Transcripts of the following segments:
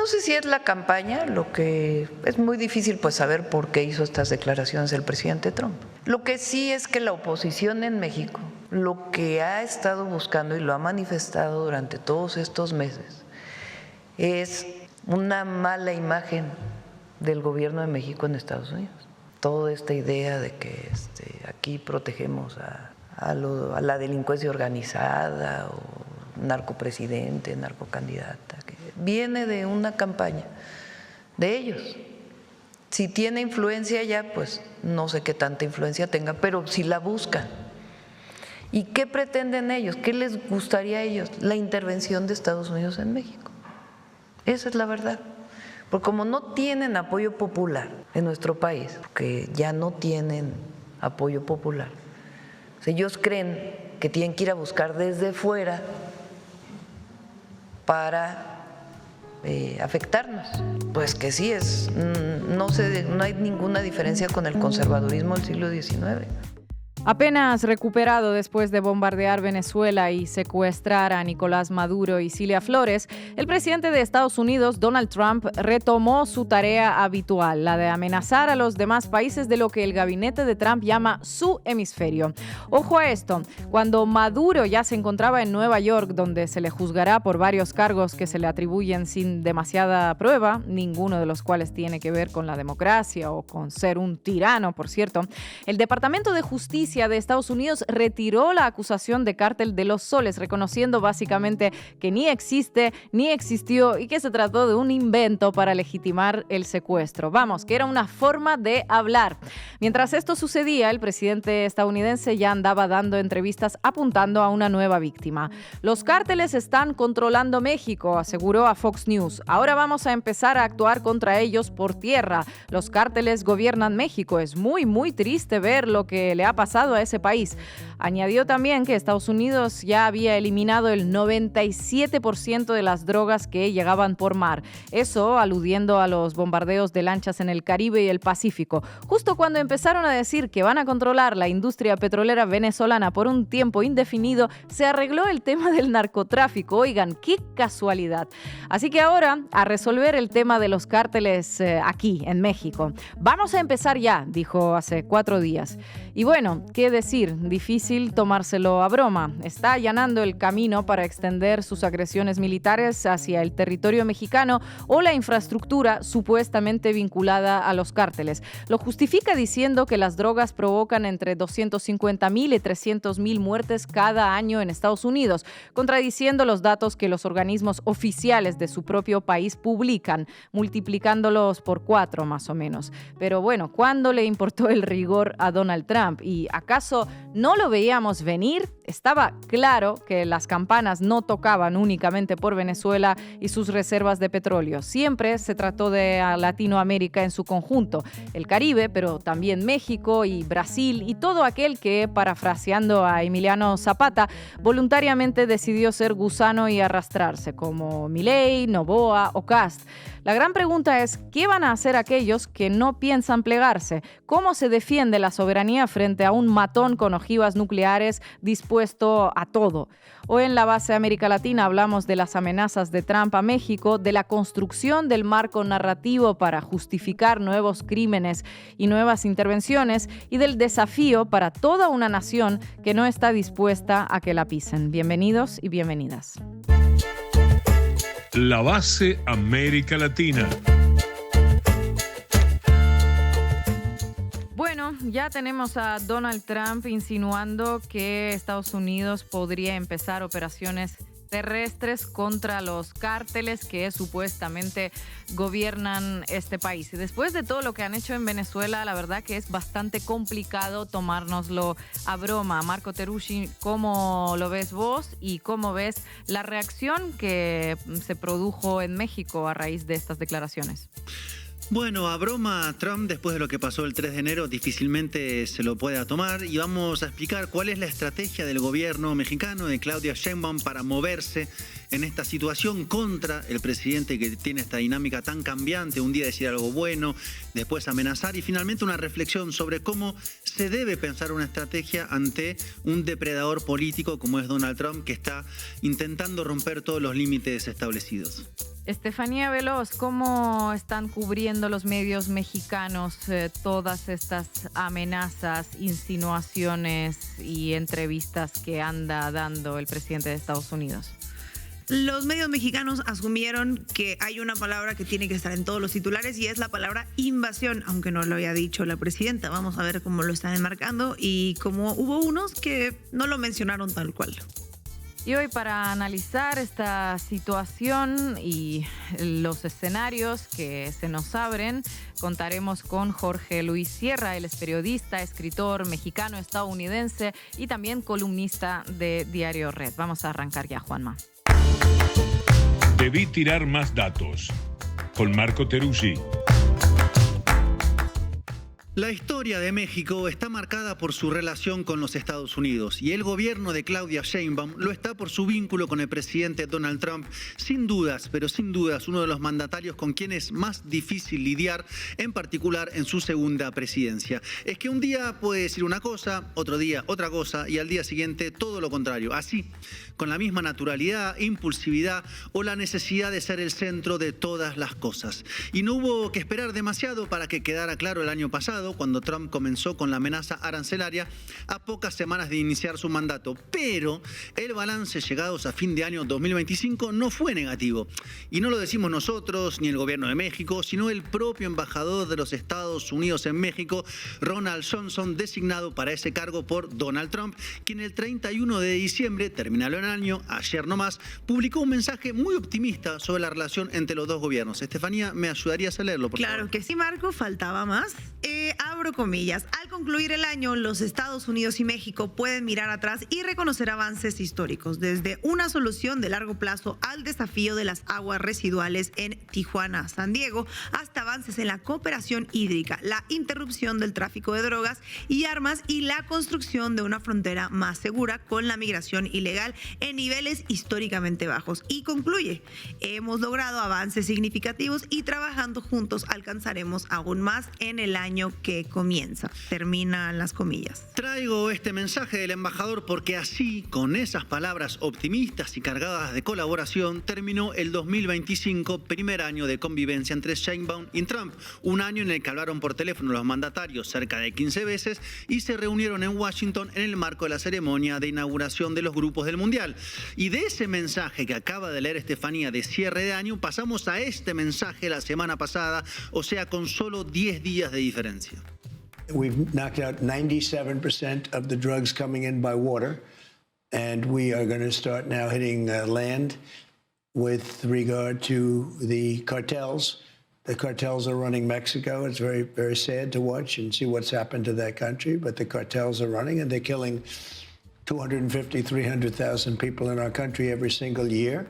no sé si es la campaña, lo que es muy difícil pues saber por qué hizo estas declaraciones el presidente Trump. Lo que sí es que la oposición en México lo que ha estado buscando y lo ha manifestado durante todos estos meses es una mala imagen del gobierno de México en Estados Unidos. Toda esta idea de que aquí protegemos a la delincuencia organizada o narcopresidente, narcocandidata, que viene de una campaña de ellos. Si tiene influencia ya, pues no sé qué tanta influencia tenga, pero si la buscan. ¿Y qué pretenden ellos? ¿Qué les gustaría a ellos? La intervención de Estados Unidos en México. Esa es la verdad. Porque como no tienen apoyo popular en nuestro país, porque ya no tienen apoyo popular, ellos creen que tienen que ir a buscar desde fuera para afectarnos. Pues que sí, no hay ninguna diferencia con el conservadurismo del siglo XIX. Apenas recuperado después de bombardear Venezuela y secuestrar a Nicolás Maduro y Cilia Flores, el presidente de Estados Unidos, Donald Trump, retomó su tarea habitual, la de amenazar a los demás países de lo que el gabinete de Trump llama su hemisferio. Ojo a esto, cuando Maduro ya se encontraba en Nueva York, donde se le juzgará por varios cargos que se le atribuyen sin demasiada prueba, ninguno de los cuales tiene que ver con la democracia o con ser un tirano, por cierto, el Departamento de Justicia de Estados Unidos retiró la acusación de Cártel de los Soles, reconociendo básicamente que ni existe, ni existió y que se trató de un invento para legitimar el secuestro. Vamos, que era una forma de hablar. Mientras esto sucedía, el presidente estadounidense ya andaba dando entrevistas apuntando a una nueva víctima. Los cárteles están controlando México, aseguró a Fox News. Ahora vamos a empezar a actuar contra ellos por tierra. Los cárteles gobiernan México. Es muy, muy triste ver lo que le ha pasado a ese país. Añadió también que Estados Unidos ya había eliminado el 97% de las drogas que llegaban por mar. Eso aludiendo a los bombardeos de lanchas en el Caribe y el Pacífico. Justo cuando empezaron a decir que van a controlar la industria petrolera venezolana por un tiempo indefinido, se arregló el tema del narcotráfico. Oigan, qué casualidad. Así que ahora a resolver el tema de los cárteles aquí en México. Vamos a empezar ya, dijo hace 4 días. Y bueno, ¿qué decir? Difícil tomárselo a broma. Está allanando el camino para extender sus agresiones militares hacia el territorio mexicano o la infraestructura supuestamente vinculada a los cárteles. Lo justifica diciendo que las drogas provocan entre 250,000 y 300,000 muertes cada año en Estados Unidos, contradiciendo los datos que los organismos oficiales de su propio país publican, multiplicándolos por 4 más o menos. Pero bueno, ¿cuándo le importó el rigor a Donald Trump? ¿Y acaso no lo veíamos venir? Estaba claro que las campanas no tocaban únicamente por Venezuela y sus reservas de petróleo. Siempre se trató de Latinoamérica en su conjunto, el Caribe, pero también México y Brasil y todo aquel que, parafraseando a Emiliano Zapata, voluntariamente decidió ser gusano y arrastrarse, como Milei, Noboa o Kast. La gran pregunta es, ¿qué van a hacer aquellos que no piensan plegarse? ¿Cómo se defiende la soberanía frente a un matón con ojivas nucleares dispuesto a todo? Hoy en la base América Latina hablamos de las amenazas de Trump a México, de la construcción del marco narrativo para justificar nuevos crímenes y nuevas intervenciones y del desafío para toda una nación que no está dispuesta a que la pisen. Bienvenidos y bienvenidas. La base América Latina. Bueno, ya tenemos a Donald Trump insinuando que Estados Unidos podría empezar operaciones terrestres contra los cárteles que supuestamente gobiernan este país. Y después de todo lo que han hecho en Venezuela, la verdad que es bastante complicado tomárnoslo a broma. Marco Teruggi, ¿cómo lo ves vos y cómo ves la reacción que se produjo en México a raíz de estas declaraciones? Bueno, a broma, Trump, después de lo que pasó el 3 de enero, difícilmente se lo pueda tomar y vamos a explicar cuál es la estrategia del gobierno mexicano de Claudia Sheinbaum para moverse en esta situación contra el presidente que tiene esta dinámica tan cambiante, un día decir algo bueno, después amenazar y finalmente una reflexión sobre cómo se debe pensar una estrategia ante un depredador político como es Donald Trump, que está intentando romper todos los límites establecidos. Estefanía Veloz, ¿cómo están cubriendo los medios mexicanos todas estas amenazas, insinuaciones y entrevistas que anda dando el presidente de Estados Unidos? Los medios mexicanos asumieron que hay una palabra que tiene que estar en todos los titulares y es la palabra invasión, aunque no lo había dicho la presidenta. Vamos a ver cómo lo están enmarcando y cómo hubo unos que no lo mencionaron tal cual. Y hoy, para analizar esta situación y los escenarios que se nos abren, contaremos con Jorge Luis Sierra. Él es periodista, escritor mexicano, estadounidense y también columnista de Diario Red. Vamos a arrancar ya, Juanma. Debí tirar más datos. Con Marco Teruggi. La historia de México está marcada por su relación con los Estados Unidos y el gobierno de Claudia Sheinbaum lo está por su vínculo con el presidente Donald Trump. Sin dudas, pero sin dudas, uno de los mandatarios con quien es más difícil lidiar, en particular en su segunda presidencia. Es que un día puede decir una cosa, otro día otra cosa y al día siguiente todo lo contrario. Así, con la misma naturalidad, impulsividad o la necesidad de ser el centro de todas las cosas. Y no hubo que esperar demasiado para que quedara claro el año pasado, cuando Trump comenzó con la amenaza arancelaria a pocas semanas de iniciar su mandato. Pero el balance llegados a fin de año 2025 no fue negativo. Y no lo decimos nosotros ni el gobierno de México, sino el propio embajador de los Estados Unidos en México, Ronald Johnson, designado para ese cargo por Donald Trump, quien el 31 de diciembre, terminado el año, ayer nomás, publicó un mensaje muy optimista sobre la relación entre los dos gobiernos. Estefanía, ¿me ayudarías a leerlo, por favor? Claro que sí, Marco, faltaba más. Abro comillas. Al concluir el año, los Estados Unidos y México pueden mirar atrás y reconocer avances históricos, desde una solución de largo plazo al desafío de las aguas residuales en Tijuana, San Diego, hasta avances en la cooperación hídrica, la interrupción del tráfico de drogas y armas y la construcción de una frontera más segura con la migración ilegal en niveles históricamente bajos. Y concluye, hemos logrado avances significativos y trabajando juntos alcanzaremos aún más en el año que comienza. Terminan las comillas. Traigo este mensaje del embajador porque así, con esas palabras optimistas y cargadas de colaboración, terminó el 2025, primer año de convivencia entre Sheinbaum y Trump. Un año en el que hablaron por teléfono los mandatarios cerca de 15 veces y se reunieron en Washington en el marco de la ceremonia de inauguración de los grupos del Mundial. Y de ese mensaje que acaba de leer Estefanía de cierre de año, pasamos a este mensaje la semana pasada, o sea, con solo 10 días de diferencia. We've knocked out 97% of the drugs coming in by water, and we are going to start now hitting land with regard to the cartels. The cartels are running Mexico. It's very, very sad to watch and see what's happened to that country, but the cartels are running, and they're killing 250, 300,000 people in our country every single year.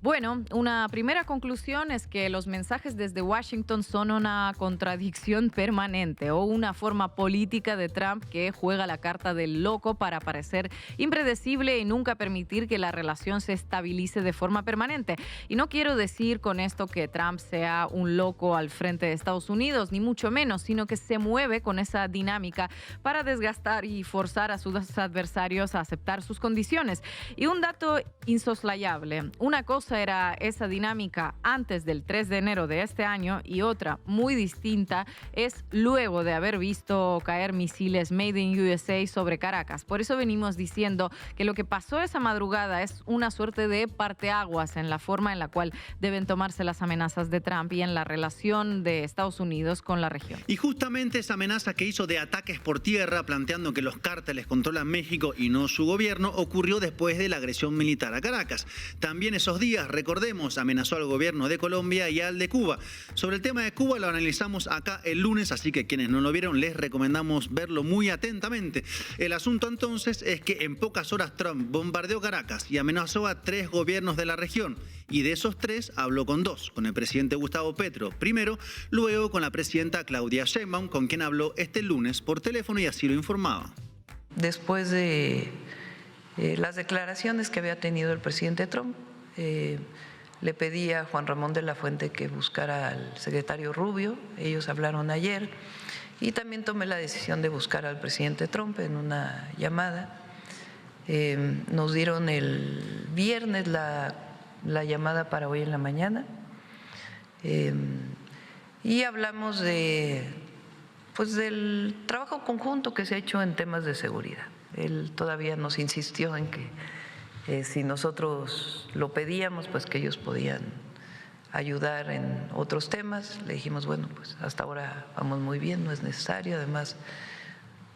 Bueno, una primera conclusión es que los mensajes desde Washington son una contradicción permanente o una forma política de Trump que juega la carta del loco para parecer impredecible y nunca permitir que la relación se estabilice de forma permanente. Y no quiero decir con esto que Trump sea un loco al frente de Estados Unidos, ni mucho menos, sino que se mueve con esa dinámica para desgastar y forzar a sus adversarios a aceptar sus condiciones. Y un dato insoslayable, una cosa era esa dinámica antes del 3 de enero de este año y otra muy distinta es luego de haber visto caer misiles Made in USA sobre Caracas. Por eso venimos diciendo que lo que pasó esa madrugada es una suerte de parteaguas en la forma en la cual deben tomarse las amenazas de Trump y en la relación de Estados Unidos con la región. Y justamente esa amenaza que hizo de ataques por tierra, planteando que los cárteles controlan México y no su gobierno, ocurrió después de la agresión militar a Caracas. También esos días, recordemos, amenazó al gobierno de Colombia y al de Cuba. Sobre el tema de Cuba lo analizamos acá el lunes, así que quienes no lo vieron les recomendamos verlo muy atentamente. El asunto entonces es que en pocas horas Trump bombardeó Caracas y amenazó a 3 gobiernos de la región. Y de esos 3 habló con 2, con el presidente Gustavo Petro primero, luego con la presidenta Claudia Sheinbaum, con quien habló este lunes por teléfono y así lo informaba. Después de las declaraciones que había tenido el presidente Trump, Le pedí a Juan Ramón de la Fuente que buscara al secretario Rubio, ellos hablaron ayer, y también tomé la decisión de buscar al presidente Trump en una llamada. Nos dieron el viernes la llamada para hoy en la mañana y hablamos del trabajo conjunto que se ha hecho en temas de seguridad. Él todavía nos insistió en que si nosotros lo pedíamos, pues que ellos podían ayudar en otros temas. Le dijimos, bueno, pues hasta ahora vamos muy bien, no es necesario. Además,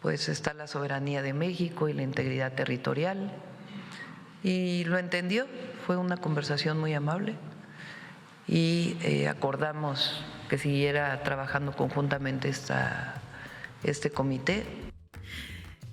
pues está la soberanía de México y la integridad territorial. Y lo entendió, fue una conversación muy amable y acordamos que siguiera trabajando conjuntamente este comité.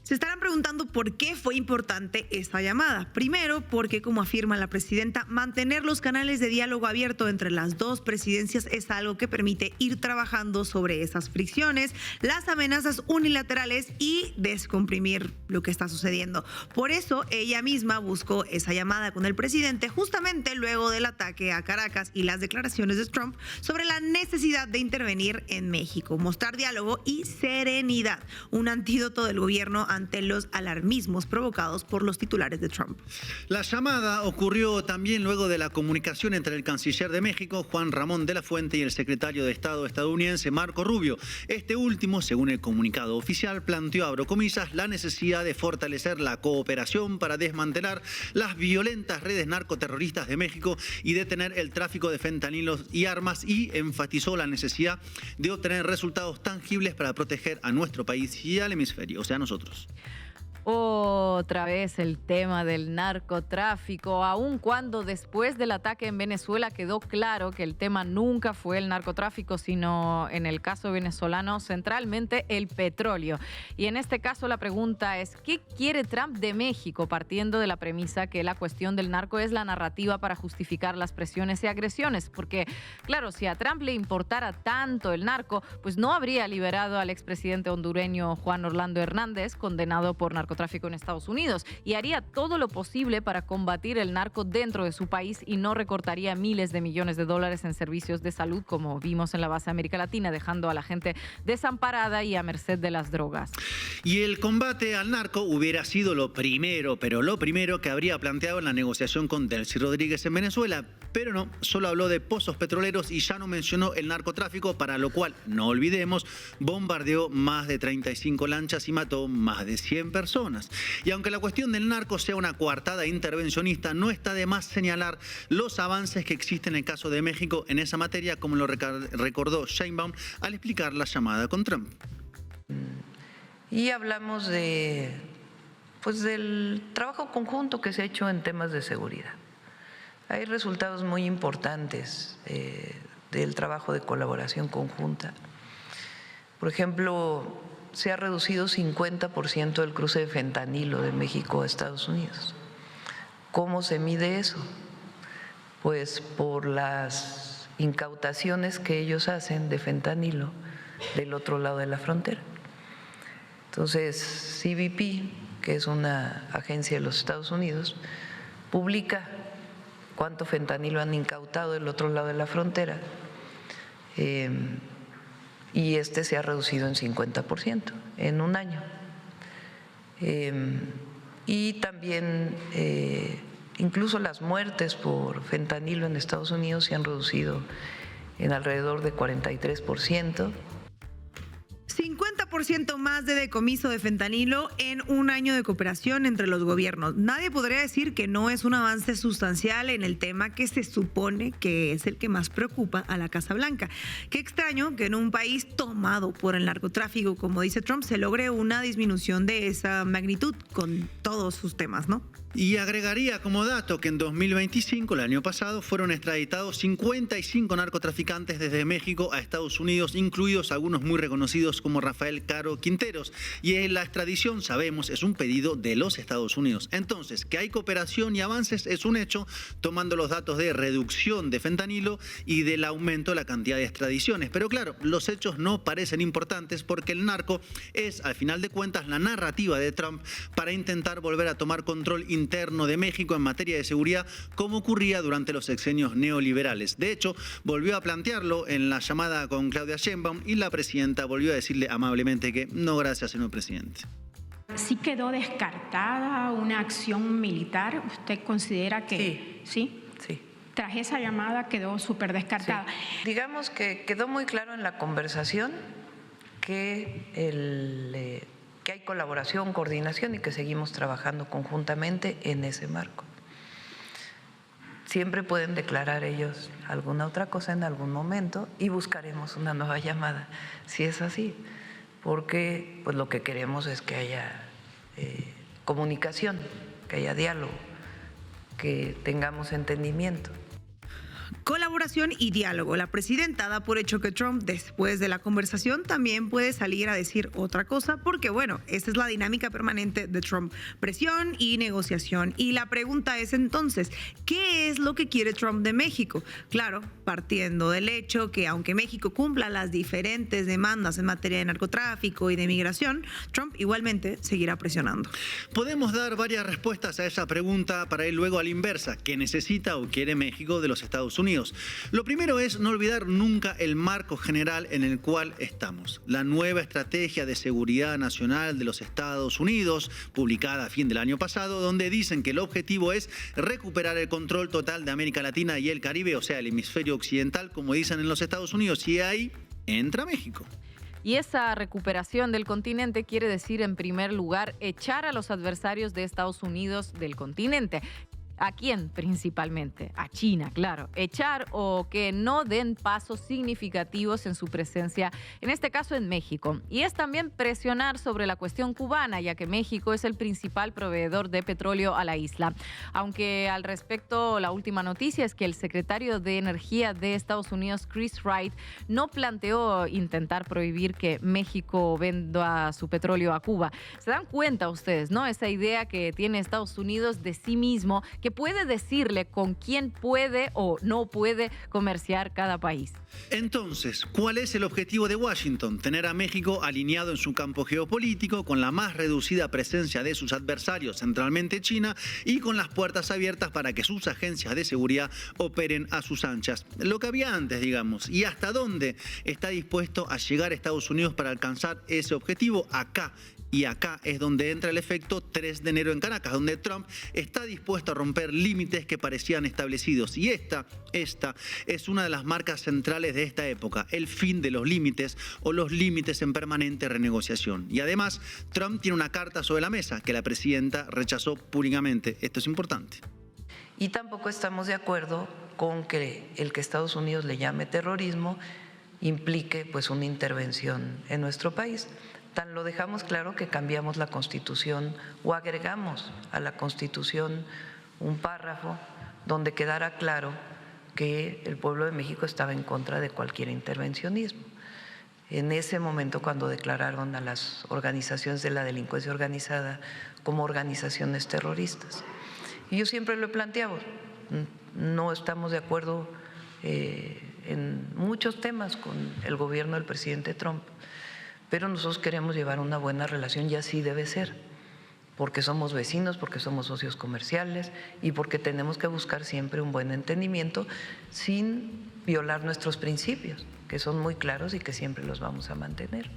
Se estarán preguntando por qué fue importante esta llamada. Primero, porque, como afirma la presidenta, mantener los canales de diálogo abierto entre las dos presidencias es algo que permite ir trabajando sobre esas fricciones, las amenazas unilaterales y descomprimir lo que está sucediendo. Por eso, ella misma buscó esa llamada con el presidente justamente luego del ataque a Caracas y las declaraciones de Trump sobre la necesidad de intervenir en México, mostrar diálogo y serenidad, un antídoto del gobierno ante los alarmismos provocados por los titulares de Trump. La llamada ocurrió también luego de la comunicación entre el canciller de México, Juan Ramón de la Fuente, y el secretario de Estado estadounidense, Marco Rubio. Este último, según el comunicado oficial, planteó, abro comillas, la necesidad de fortalecer la cooperación para desmantelar las violentas redes narcoterroristas de México y detener el tráfico de fentanilos y armas, y enfatizó la necesidad de obtener resultados tangibles para proteger a nuestro país y al hemisferio, o sea, a nosotros. Otra vez el tema del narcotráfico, aun cuando después del ataque en Venezuela quedó claro que el tema nunca fue el narcotráfico, sino en el caso venezolano centralmente el petróleo. Y en este caso la pregunta es, ¿qué quiere Trump de México? Partiendo de la premisa que la cuestión del narco es la narrativa para justificar las presiones y agresiones. Porque, claro, si a Trump le importara tanto el narco, pues no habría liberado al expresidente hondureño Juan Orlando Hernández, condenado por narcotráfico en Estados Unidos, y haría todo lo posible para combatir el narco dentro de su país y no recortaría miles de millones de dólares en servicios de salud, como vimos en la base de América Latina, dejando a la gente desamparada y a merced de las drogas. Y el combate al narco hubiera sido lo primero que habría planteado en la negociación con Delcy Rodríguez en Venezuela, pero no, solo habló de pozos petroleros y ya no mencionó el narcotráfico, para lo cual, no olvidemos, bombardeó más de 35 lanchas y mató más de 100 personas. Y aunque la cuestión del narco sea una coartada intervencionista, no está de más señalar los avances que existen en el caso de México en esa materia, como lo recordó Sheinbaum al explicar la llamada con Trump. Y hablamos del trabajo conjunto que se ha hecho en temas de seguridad. Hay resultados muy importantes del trabajo de colaboración conjunta. Por ejemplo, se ha reducido 50% el cruce de fentanilo de México a Estados Unidos. ¿Cómo se mide eso? Pues por las incautaciones que ellos hacen de fentanilo del otro lado de la frontera. Entonces, CBP, que es una agencia de los Estados Unidos, publica cuánto fentanilo han incautado del otro lado de la frontera. Y este se ha reducido en 50% en un año. Y también incluso las muertes por fentanilo en Estados Unidos se han reducido en alrededor de 43%. 50% más de decomiso de fentanilo en un año de cooperación entre los gobiernos. Nadie podría decir que no es un avance sustancial en el tema que se supone que es el que más preocupa a la Casa Blanca. Qué extraño que en un país tomado por el narcotráfico, como dice Trump, se logre una disminución de esa magnitud con todos sus temas, ¿no? Y agregaría como dato que en 2025, el año pasado, fueron extraditados 55 narcotraficantes desde México a Estados Unidos, incluidos algunos muy reconocidos como Rafael Rafael Caro Quinteros. Y la extradición, sabemos, es un pedido de los Estados Unidos. Entonces, que hay cooperación y avances es un hecho, tomando los datos de reducción de fentanilo y del aumento de la cantidad de extradiciones. Pero claro, los hechos no parecen importantes porque el narco es, al final de cuentas, la narrativa de Trump para intentar volver a tomar control interno de México en materia de seguridad, como ocurría durante los sexenios neoliberales. De hecho, volvió a plantearlo en la llamada con Claudia Sheinbaum y la presidenta volvió a decirle amablemente que no, gracias, señor presidente. ¿Sí quedó descartada una acción militar? ¿Usted considera que sí? Sí. Tras esa llamada quedó súper descartada. Sí. Digamos que quedó muy claro en la conversación que hay colaboración, coordinación y que seguimos trabajando conjuntamente en ese marco. Siempre pueden declarar ellos alguna otra cosa en algún momento y buscaremos una nueva llamada, si es así, porque pues lo que queremos es que haya comunicación, que haya diálogo, que tengamos entendimiento. Colaboración y diálogo. La presidenta da por hecho que Trump, después de la conversación, también puede salir a decir otra cosa, porque bueno, esa es la dinámica permanente de Trump. Presión y negociación. Y la pregunta es entonces, ¿qué es lo que quiere Trump de México? Claro, partiendo del hecho que aunque México cumpla las diferentes demandas en materia de narcotráfico y de migración, Trump igualmente seguirá presionando. Podemos dar varias respuestas a esa pregunta para ir luego a la inversa. ¿Qué necesita o quiere México de los Estados Unidos? Lo primero es no olvidar nunca el marco general en el cual estamos. La nueva estrategia de seguridad nacional de los Estados Unidos, publicada a fin del año pasado, donde dicen que el objetivo es recuperar el control total de América Latina y el Caribe, o sea, el hemisferio occidental, como dicen en los Estados Unidos, y ahí entra México. Y esa recuperación del continente quiere decir, en primer lugar, echar a los adversarios de Estados Unidos del continente. ¿A quién principalmente? A China, claro. Echar o que no den pasos significativos en su presencia, en este caso en México. Y es también presionar sobre la cuestión cubana, ya que México es el principal proveedor de petróleo a la isla. Aunque al respecto, la última noticia es que el secretario de Energía de Estados Unidos, Chris Wright, no planteó intentar prohibir que México venda su petróleo a Cuba. ¿Se dan cuenta ustedes, no? Esa idea que tiene Estados Unidos de sí mismo, que puede decirle con quién puede o no puede comerciar cada país. Entonces, ¿cuál es el objetivo de Washington? Tener a México alineado en su campo geopolítico, con la más reducida presencia de sus adversarios, centralmente China, y con las puertas abiertas para que sus agencias de seguridad operen a sus anchas. Lo que había antes, digamos. ¿Y hasta dónde está dispuesto a llegar Estados Unidos para alcanzar ese objetivo? Acá. Y acá es donde entra el efecto 3 de enero en Caracas, donde Trump está dispuesto a romper límites que parecían establecidos. Y esta es una de las marcas centrales de esta época, el fin de los límites o los límites en permanente renegociación. Y además, Trump tiene una carta sobre la mesa que la presidenta rechazó públicamente. Esto es importante. Y tampoco estamos de acuerdo con que el que Estados Unidos le llame terrorismo implique pues una intervención en nuestro país. Tan lo dejamos claro que cambiamos la Constitución o agregamos a la Constitución un párrafo donde quedara claro que el pueblo de México estaba en contra de cualquier intervencionismo. En ese momento, cuando declararon a las organizaciones de la delincuencia organizada como organizaciones terroristas. Y yo siempre lo he planteado, no estamos de acuerdo en muchos temas con el gobierno del presidente Trump, pero nosotros queremos llevar una buena relación y así debe ser, porque somos vecinos, porque somos socios comerciales y porque tenemos que buscar siempre un buen entendimiento sin violar nuestros principios, que son muy claros y que siempre los vamos a mantener.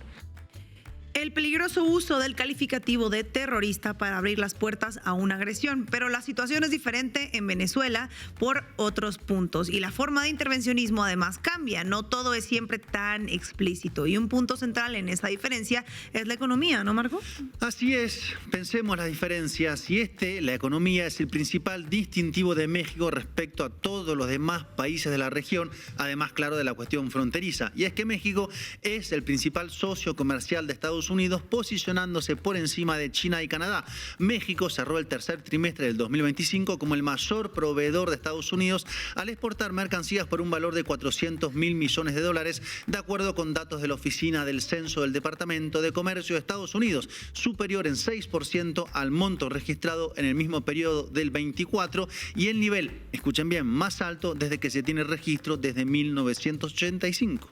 El peligroso uso del calificativo de terrorista para abrir las puertas a una agresión, pero la situación es diferente en Venezuela por otros puntos y la forma de intervencionismo además cambia, no todo es siempre tan explícito y un punto central en esa diferencia es la economía, ¿no, Marco? Así es, pensemos las diferencias y la economía es el principal distintivo de México respecto a todos los demás países de la región, además claro de la cuestión fronteriza, y es que México es el principal socio comercial de Estados Unidos, posicionándose por encima de China y Canadá. México cerró el tercer trimestre del 2025 como el mayor proveedor de Estados Unidos al exportar mercancías por un valor de 400.000 millones de dólares, de acuerdo con datos de la Oficina del Censo del Departamento de Comercio de Estados Unidos, superior en 6% al monto registrado en el mismo periodo del 24 y el nivel, escuchen bien, más alto desde que se tiene registro desde 1985.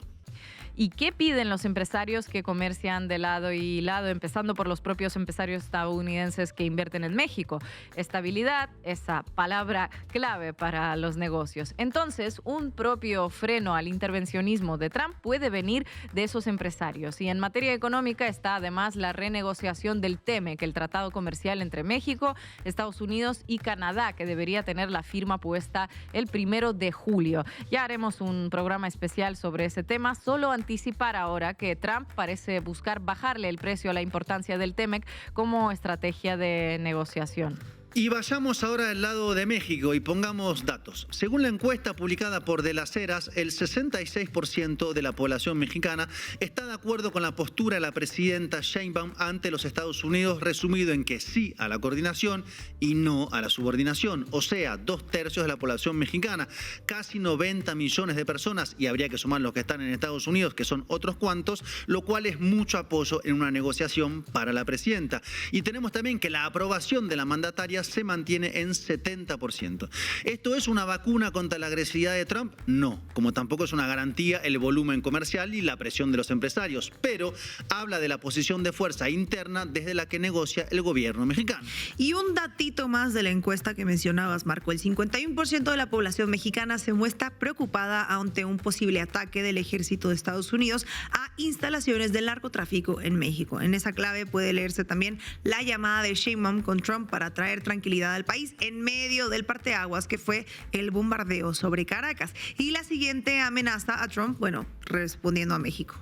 ¿Y qué piden los empresarios que comercian de lado y lado, empezando por los propios empresarios estadounidenses que invierten en México? Estabilidad, esa palabra clave para los negocios. Entonces, un propio freno al intervencionismo de Trump puede venir de esos empresarios. Y en materia económica está además la renegociación del TEMEC, el tratado comercial entre México, Estados Unidos y Canadá, que debería tener la firma puesta el 1 de julio. Ya haremos un programa especial sobre ese tema. Solo anticipar ahora que Trump parece buscar bajarle el precio a la importancia del TEMEC como estrategia de negociación. Y vayamos ahora al lado de México y pongamos datos. Según la encuesta publicada por De las Heras, el 66% de la población mexicana está de acuerdo con la postura de la presidenta Sheinbaum ante los Estados Unidos, resumido en que sí a la coordinación y no a la subordinación. O sea, 2/3 de la población mexicana, casi 90 millones de personas, y habría que sumar los que están en Estados Unidos, que son otros cuantos, lo cual es mucho apoyo en una negociación para la presidenta. Y tenemos también que la aprobación de la mandataria se mantiene en 70%. ¿Esto es una vacuna contra la agresividad de Trump? No, como tampoco es una garantía el volumen comercial y la presión de los empresarios, pero habla de la posición de fuerza interna desde la que negocia el gobierno mexicano. Y un datito más de la encuesta que mencionabas, Marco. El 51% de la población mexicana se muestra preocupada ante un posible ataque del ejército de Estados Unidos a instalaciones del narcotráfico en México. En esa clave puede leerse también la llamada de Sheinbaum con Trump para traer tranquilidad al país en medio del parteaguas que fue el bombardeo sobre Caracas. Y la siguiente amenaza a Trump, bueno, respondiendo a México.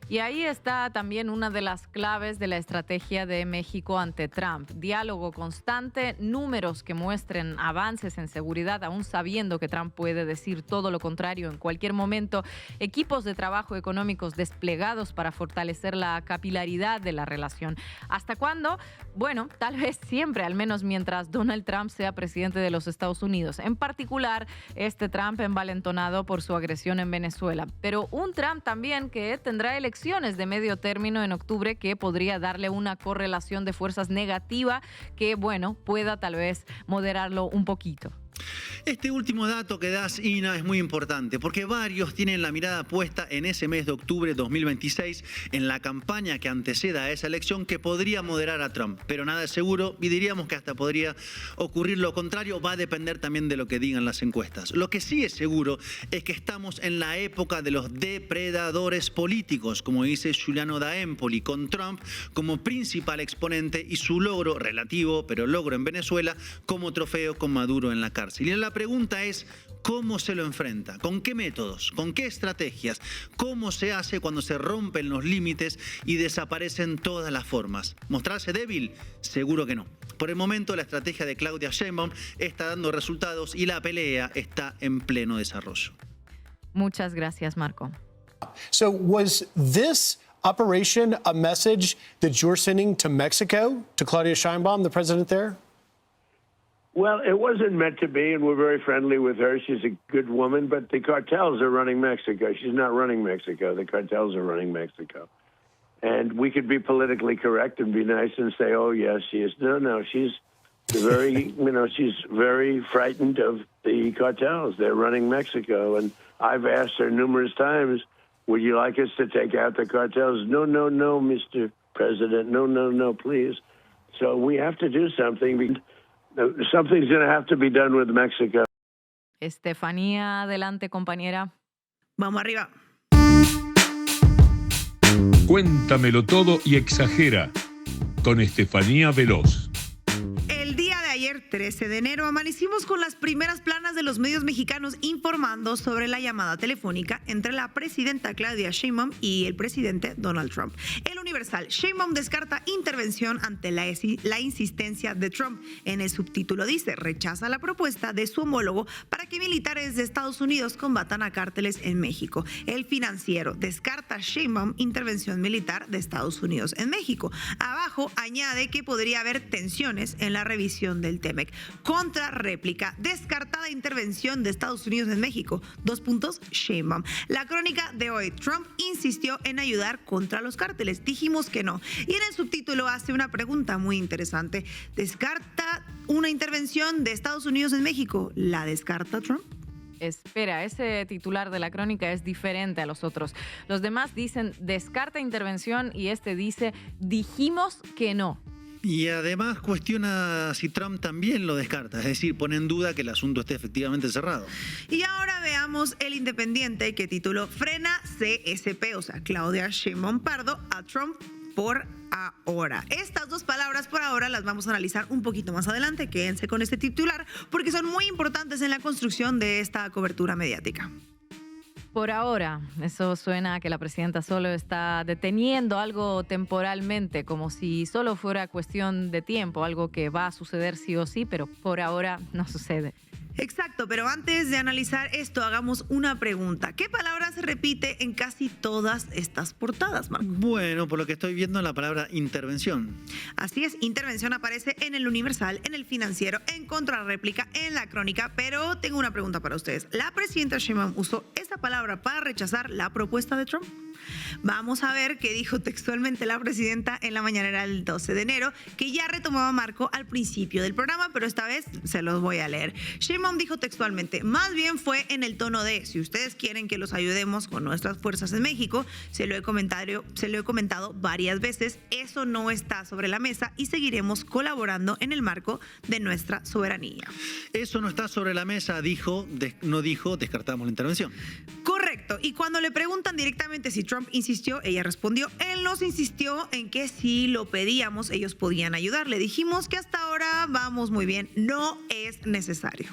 Y ahí está también una de las claves de la estrategia de México ante Trump. Diálogo constante, números que muestren avances en seguridad, aún sabiendo que Trump puede decir todo lo contrario en cualquier momento. Equipos de trabajo económicos desplegados para fortalecer la capilaridad de la relación. ¿Hasta cuándo? Bueno, tal vez siempre, al menos mientras Donald Trump sea presidente de los Estados Unidos. En particular, este Trump envalentonado por su agresión en Venezuela. Pero un Trump también que tendrá elecciones de medio término en octubre que podría darle una correlación de fuerzas negativa que, bueno, pueda tal vez moderarlo un poquito. Este último dato que das, Ina, es muy importante porque varios tienen la mirada puesta en ese mes de octubre de 2026, en la campaña que anteceda a esa elección que podría moderar a Trump. Pero nada es seguro y diríamos que hasta podría ocurrir lo contrario. Va a depender también de lo que digan las encuestas. Lo que sí es seguro es que estamos en la época de los depredadores políticos, como dice Giuliano da Empoli, con Trump como principal exponente y su logro relativo, pero logro en Venezuela, como trofeo con Maduro en la cárcel. Y la pregunta es, ¿cómo se lo enfrenta? ¿Con qué métodos? ¿Con qué estrategias? ¿Cómo se hace cuando se rompen los límites y desaparecen todas las formas? ¿Mostrarse débil? Seguro que no. Por el momento, la estrategia de Claudia Sheinbaum está dando resultados y la pelea está en pleno desarrollo. Muchas gracias, Marco. So was this operation a message that you're sending to Mexico, to Claudia Sheinbaum, the president there? Well, it wasn't meant to be, and we're very friendly with her. She's a good woman, but the cartels are running Mexico. She's not running Mexico. The cartels are running Mexico. And we could be politically correct and be nice and say, oh, yes, she is. No, she's very, she's very frightened of the cartels. They're running Mexico. And I've asked her numerous times, would you like us to take out the cartels? No, Mr. President. No, please. So we have to do something. Something's going to have to be done with Mexico. Estefanía, adelante, compañera. Vamos arriba. Cuéntamelo todo y exagera con Estefanía Veloz. El día de ayer 13 de enero, amanecimos con las primeras planas de los medios mexicanos informando sobre la llamada telefónica entre la presidenta Claudia Sheinbaum y el presidente Donald Trump. El Universal: Sheinbaum descarta intervención ante la insistencia de Trump. En el subtítulo dice: rechaza la propuesta de su homólogo para que militares de Estados Unidos combatan a cárteles en México. El Financiero: descarta Sheinbaum intervención militar de Estados Unidos en México. Abajo añade que podría haber tensiones en la revisión del TEMEC. Contra réplica: descartada intervención de Estados Unidos en México. Sheinbaum. La Crónica de hoy: Trump insistió en ayudar contra los cárteles. Dijimos que no. Y en el subtítulo hace una pregunta muy interesante: ¿descarta una intervención de Estados Unidos en México? ¿La descarta Trump? Espera, ese titular de la Crónica es diferente a los otros. Los demás dicen descarta intervención y este dice dijimos que no. Y además cuestiona si Trump también lo descarta, es decir, pone en duda que el asunto esté efectivamente cerrado. Y ahora veamos El Independiente, que tituló: frena CSP, o sea, Claudia Sheinbaum Pardo, a Trump por ahora. Estas dos palabras por ahora las vamos a analizar un poquito más adelante. Quédense con este titular porque son muy importantes en la construcción de esta cobertura mediática. Por ahora, eso suena a que la presidenta solo está deteniendo algo temporalmente, como si solo fuera cuestión de tiempo, algo que va a suceder sí o sí, pero por ahora no sucede. Exacto, pero antes de analizar esto, hagamos una pregunta. ¿Qué palabra se repite en casi todas estas portadas, Marco? Bueno, por lo que estoy viendo, la palabra intervención. Así es, intervención aparece en el Universal, en el Financiero, en Contrarréplica, en la Crónica, pero tengo una pregunta para ustedes. ¿La presidenta Sheinbaum usó esa palabra para rechazar la propuesta de Trump? Vamos a ver qué dijo textualmente la presidenta en la mañanera del 12 de enero, que ya retomaba Marco al principio del programa, pero esta vez se los voy a leer. Sheinbaum dijo textualmente: más bien fue en el tono de: si ustedes quieren que los ayudemos con nuestras fuerzas en México, se lo he comentado varias veces, eso no está sobre la mesa y seguiremos colaborando en el marco de nuestra soberanía. Eso no está sobre la mesa, no dijo descartamos la intervención. Correcto. Y cuando le preguntan directamente si Trump insistió, ella respondió: él nos insistió en que si lo pedíamos, ellos podían ayudar. Le dijimos que hasta ahora vamos muy bien, no es necesario.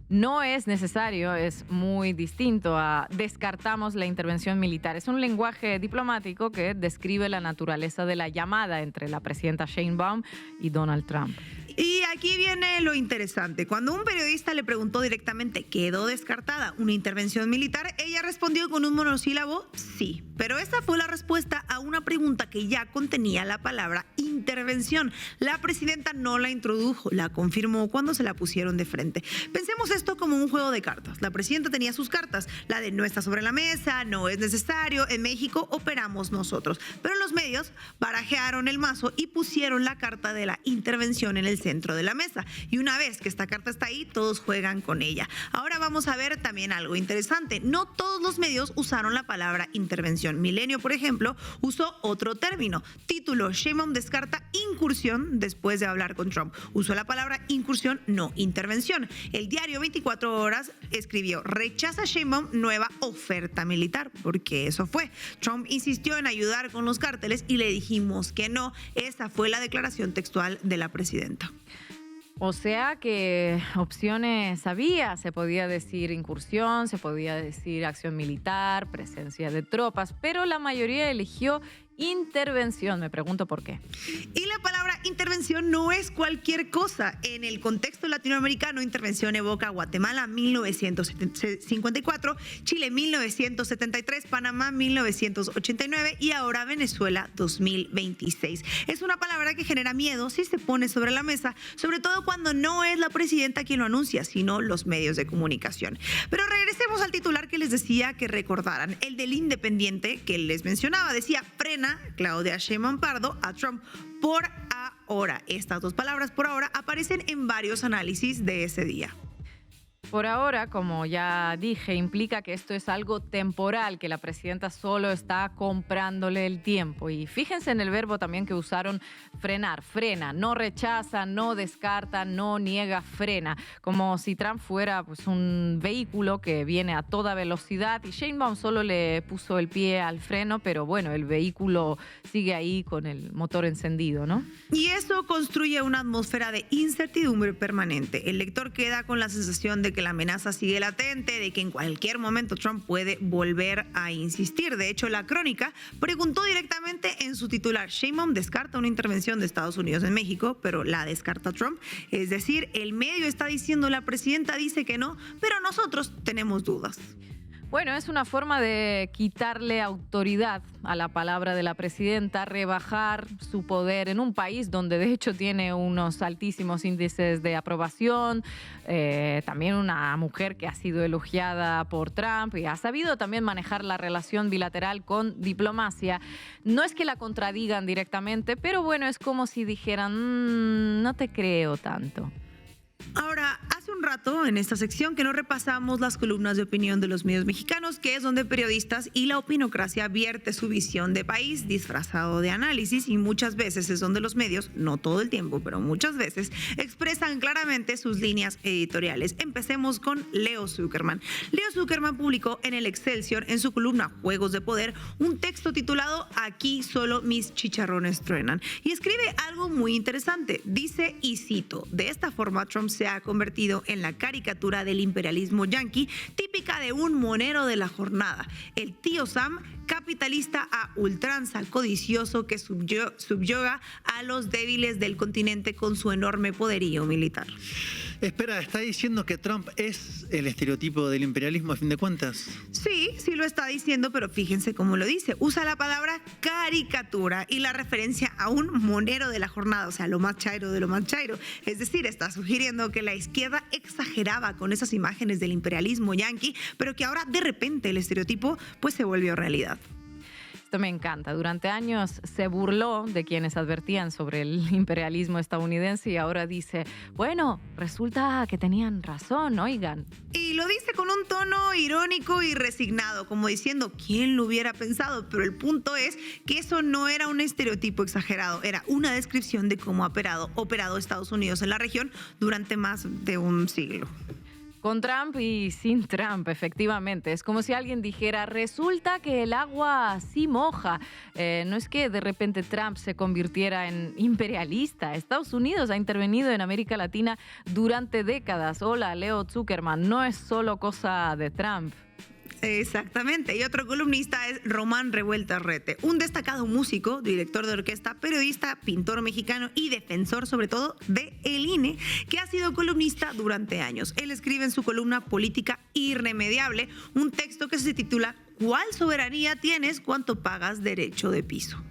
No es necesario, es muy distinto a descartamos la intervención militar. Es un lenguaje diplomático que describe la naturaleza de la llamada entre la presidenta Sheinbaum y Donald Trump. Y aquí viene lo interesante. Cuando un periodista le preguntó directamente: ¿quedó descartada una intervención militar?, ella respondió con un monosílabo: sí. Pero esa fue la respuesta a una pregunta que ya contenía la palabra intervención. La presidenta no la introdujo, la confirmó cuando se la pusieron de frente. Pensemos esto como un juego de cartas. La presidenta tenía sus cartas, la de no está sobre la mesa, no es necesario, en México operamos nosotros. Pero los medios barajearon el mazo y pusieron la carta de la intervención en el centro de la mesa. Y una vez que esta carta está ahí, todos juegan con ella. Ahora vamos a ver también algo interesante. No todos los medios usaron la palabra intervención. Milenio, por ejemplo, usó otro término. Título: Sheinbaum descarta incursión después de hablar con Trump. Usó la palabra incursión, no intervención. El diario 24 Horas escribió: rechaza Sheinbaum nueva oferta militar, porque eso fue. Trump insistió en ayudar con los cárteles y le dijimos que no. Esa fue la declaración textual de la presidenta. O sea que opciones había, se podía decir incursión, se podía decir acción militar, presencia de tropas, pero la mayoría eligió intervención. Me pregunto por qué. Y la palabra intervención no es cualquier cosa. En el contexto latinoamericano, intervención evoca Guatemala 1954, Chile 1973, Panamá 1989 y ahora Venezuela 2026. Es una palabra que genera miedo si se pone sobre la mesa, sobre todo cuando no es la presidenta quien lo anuncia, sino los medios de comunicación. Pero regresemos al titular que les decía que recordaran, el del Independiente que les mencionaba. Decía: frena Claudia Sheinbaum Pardo a Trump por ahora. Estas dos palabras, por ahora, aparecen en varios análisis de ese día. Por ahora, como ya dije, implica que esto es algo temporal, que la presidenta solo está comprándole el tiempo. Y fíjense en el verbo también que usaron, frenar, frena, no rechaza, no descarta, no niega, frena. Como si Trump fuera pues, un vehículo que viene a toda velocidad y Sheinbaum solo le puso el pie al freno, pero bueno, el vehículo sigue ahí con el motor encendido, ¿no? Y eso construye una atmósfera de incertidumbre permanente. El lector queda con la sensación de que la amenaza sigue latente, de que en cualquier momento Trump puede volver a insistir. De hecho, la Crónica preguntó directamente en su titular: Sheinbaum descarta una intervención de Estados Unidos en México, pero la descarta Trump. Es decir, el medio está diciendo, la presidenta dice que no, pero nosotros tenemos dudas. Bueno, es una forma de quitarle autoridad a la palabra de la presidenta, rebajar su poder en un país donde de hecho tiene unos altísimos índices de aprobación, también una mujer que ha sido elogiada por Trump y ha sabido también manejar la relación bilateral con diplomacia. No es que la contradigan directamente, pero bueno, es como si dijeran, no te creo tanto. Ahora, hace un rato en esta sección que no repasamos las columnas de opinión de los medios mexicanos, que es donde periodistas y la opinocracia vierte su visión de país disfrazado de análisis, y muchas veces es donde los medios, no todo el tiempo, pero muchas veces, expresan claramente sus líneas editoriales. Empecemos con Leo Zuckerman. Leo Zuckerman publicó en el Excelsior, en su columna Juegos de Poder, un texto titulado Aquí solo mis chicharrones truenan, y escribe algo muy interesante. Dice, y cito: de esta forma Trump se ha convertido en la caricatura del imperialismo yanqui, típica de un monero de la jornada, el tío Sam, capitalista a ultranza, codicioso que subyuga a los débiles del continente con su enorme poderío militar. Espera, ¿está diciendo que Trump es el estereotipo del imperialismo a fin de cuentas? Sí, sí lo está diciendo, pero fíjense cómo lo dice. Usa la palabra caricatura y la referencia a un monero de la jornada, o sea, lo más chairo de lo más chairo. Es decir, está sugiriendo que la izquierda exageraba con esas imágenes del imperialismo yanqui, pero que ahora de repente el estereotipo pues se volvió realidad. Esto me encanta. Durante años se burló de quienes advertían sobre el imperialismo estadounidense y ahora dice, bueno, resulta que tenían razón, oigan. Y lo dice con un tono irónico y resignado, como diciendo, ¿quién lo hubiera pensado? Pero el punto es que eso no era un estereotipo exagerado, era una descripción de cómo ha operado Estados Unidos en la región durante más de un siglo. Con Trump y sin Trump, efectivamente. Es como si alguien dijera, resulta que el agua sí moja. No es que de repente Trump se convirtiera en imperialista. Estados Unidos ha intervenido en América Latina durante décadas. Hola, Leo Zuckerman, no es solo cosa de Trump. Exactamente. Y otro columnista es Román Revueltas Rete, un destacado músico, director de orquesta, periodista, pintor mexicano y defensor sobre todo de el INE, que ha sido columnista durante años. Él escribe en su columna Política Irremediable un texto que se titula ¿Cuál soberanía tienes cuánto pagas derecho de piso?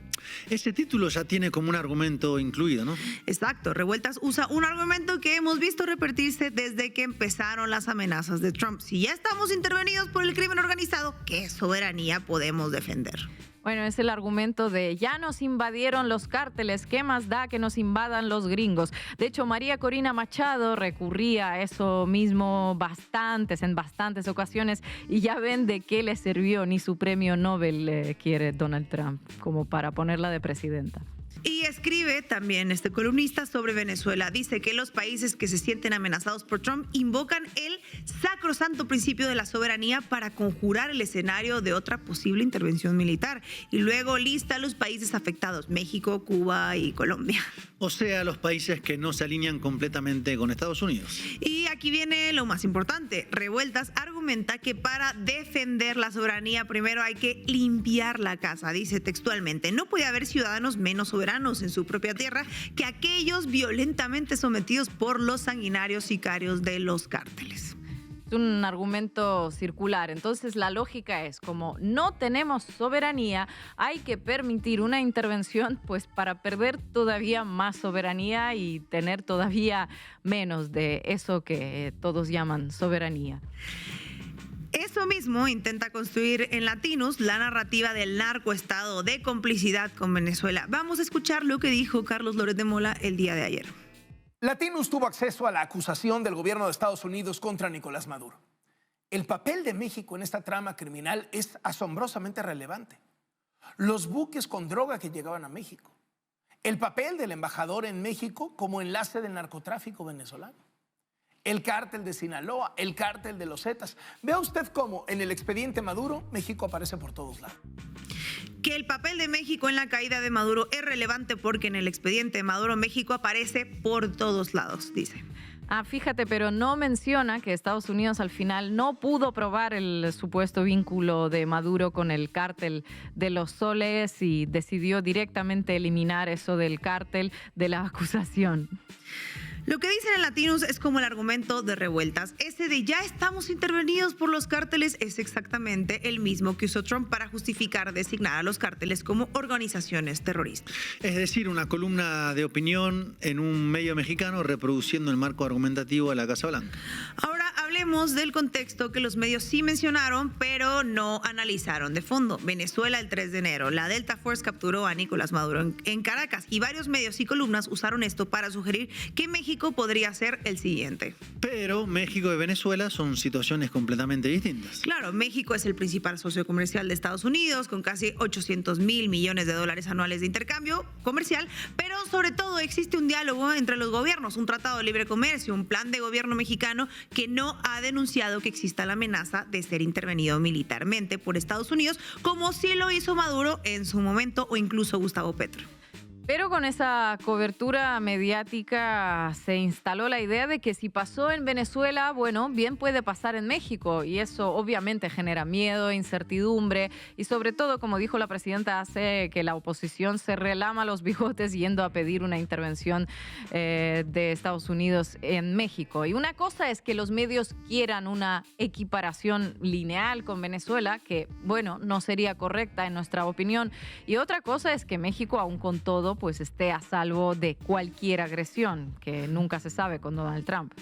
Ese título ya tiene como un argumento incluido, ¿no? Exacto. Revueltas usa un argumento que hemos visto repetirse desde que empezaron las amenazas de Trump. Si ya estamos intervenidos por el crimen organizado, ¿qué soberanía podemos defender? Bueno, es el argumento de ya nos invadieron los cárteles, ¿qué más da que nos invadan los gringos? De hecho, María Corina Machado recurría a eso mismo en bastantes ocasiones y ya ven de qué le sirvió, ni su premio Nobel quiere Donald Trump como para ponerla de presidenta. Y escribe también este columnista sobre Venezuela. Dice que los países que se sienten amenazados por Trump invocan el sacrosanto principio de la soberanía para conjurar el escenario de otra posible intervención militar. Y luego lista los países afectados, México, Cuba y Colombia. O sea, los países que no se alinean completamente con Estados Unidos. Y aquí viene lo más importante. Revueltas argumenta que para defender la soberanía primero hay que limpiar la casa. Dice textualmente, no puede haber ciudadanos menos soberanos en su propia tierra que aquellos violentamente sometidos por los sanguinarios sicarios de los cárteles. Es un argumento circular. Entonces la lógica es, como no tenemos soberanía, hay que permitir una intervención pues para perder todavía más soberanía y tener todavía menos de eso que todos llaman soberanía. Eso mismo intenta construir en Latinos la narrativa del narcoestado de complicidad con Venezuela. Vamos a escuchar lo que dijo Carlos Loret de Mola el día de ayer. Latinus tuvo acceso a la acusación del gobierno de Estados Unidos contra Nicolás Maduro. El papel de México en esta trama criminal es asombrosamente relevante. Los buques con droga que llegaban a México. El papel del embajador en México como enlace del narcotráfico venezolano. El cártel de Sinaloa, el cártel de los Zetas. Vea usted cómo en el expediente Maduro, México aparece por todos lados. Que el papel de México en la caída de Maduro es relevante porque en el expediente Maduro México aparece por todos lados, dice. Fíjate, pero no menciona que Estados Unidos al final no pudo probar el supuesto vínculo de Maduro con el cártel de los Soles y decidió directamente eliminar eso del cártel de la acusación. Lo que dicen en Latinus es como el argumento de revueltas. Ese de ya estamos intervenidos por los cárteles es exactamente el mismo que usó Trump para justificar designar a los cárteles como organizaciones terroristas. Es decir, una columna de opinión en un medio mexicano reproduciendo el marco argumentativo de la Casa Blanca. Ahora hablemos del contexto que los medios sí mencionaron, pero no analizaron de fondo. Venezuela el 3 de enero. La Delta Force capturó a Nicolás Maduro en Caracas y varios medios y columnas usaron esto para sugerir que México podría ser el siguiente. Pero México y Venezuela son situaciones completamente distintas. Claro, México es el principal socio comercial de Estados Unidos, con casi 800,000 millones de dólares anuales de intercambio comercial, pero sobre todo existe un diálogo entre los gobiernos, un tratado de libre comercio, un plan de gobierno mexicano que no ha denunciado que exista la amenaza de ser intervenido militarmente por Estados Unidos, como sí lo hizo Maduro en su momento o incluso Gustavo Petro. Pero con esa cobertura mediática se instaló la idea de que si pasó en Venezuela, bueno, bien puede pasar en México. Y eso obviamente genera miedo, incertidumbre y sobre todo, como dijo la presidenta, hace que la oposición se relama los bigotes yendo a pedir una intervención de Estados Unidos en México. Y una cosa es que los medios quieran una equiparación lineal con Venezuela, que, bueno, no sería correcta en nuestra opinión. Y otra cosa es que México, aún con todo, pues esté a salvo de cualquier agresión, que nunca se sabe con Donald Trump.